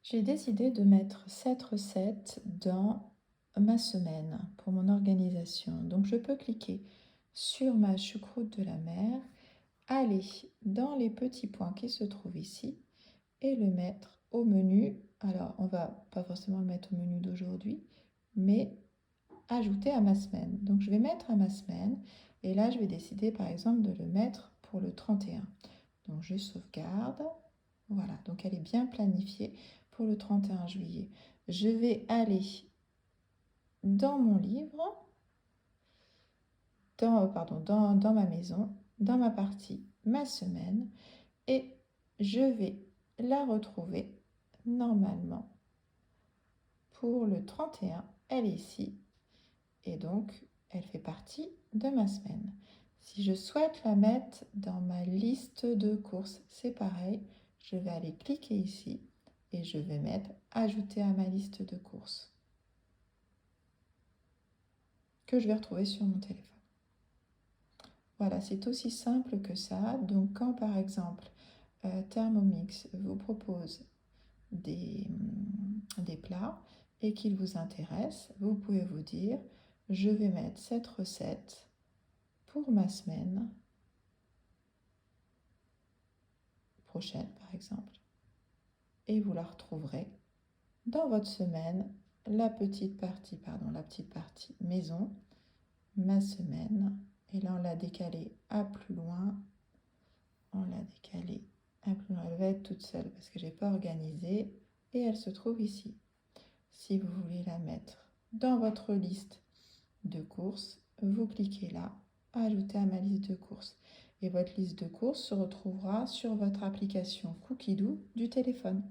J'ai décidé de mettre cette recette dans ma semaine pour mon organisation. Donc je peux cliquer sur ma choucroute de la mer, aller dans les petits points qui se trouvent ici et le mettre au menu. Alors on va pas forcément le mettre au menu d'aujourd'hui, mais ajouter à ma semaine. Donc je vais mettre à ma semaine et là je vais décider par exemple de le mettre pour le 31. Donc je sauvegarde. Voilà, donc elle est bien planifiée pour le 31 juillet. Je vais aller dans mon livre, dans ma maison, dans ma partie ma semaine, et je vais la retrouver normalement pour le 31. Elle est ici, et donc elle fait partie de ma semaine. Si je souhaite la mettre dans ma liste de courses, c'est pareil, je vais aller cliquer ici et je vais mettre ajouter à ma liste de courses que je vais retrouver sur mon téléphone. Voilà, c'est aussi simple que ça. Donc quand par exemple Thermomix vous propose des plats et qu'il vous intéresse, vous pouvez vous dire je vais mettre cette recette pour ma semaine prochaine par exemple, et vous la retrouverez dans votre semaine, la petite partie maison, ma semaine, et là on l'a décalée à plus loin, elle va être toute seule parce que j'ai pas organisé, et elle se trouve ici. Si vous voulez la mettre dans votre liste de courses, vous cliquez là, ajouter à ma liste de courses, et votre liste de courses se retrouvera sur votre application Cookidoo du téléphone.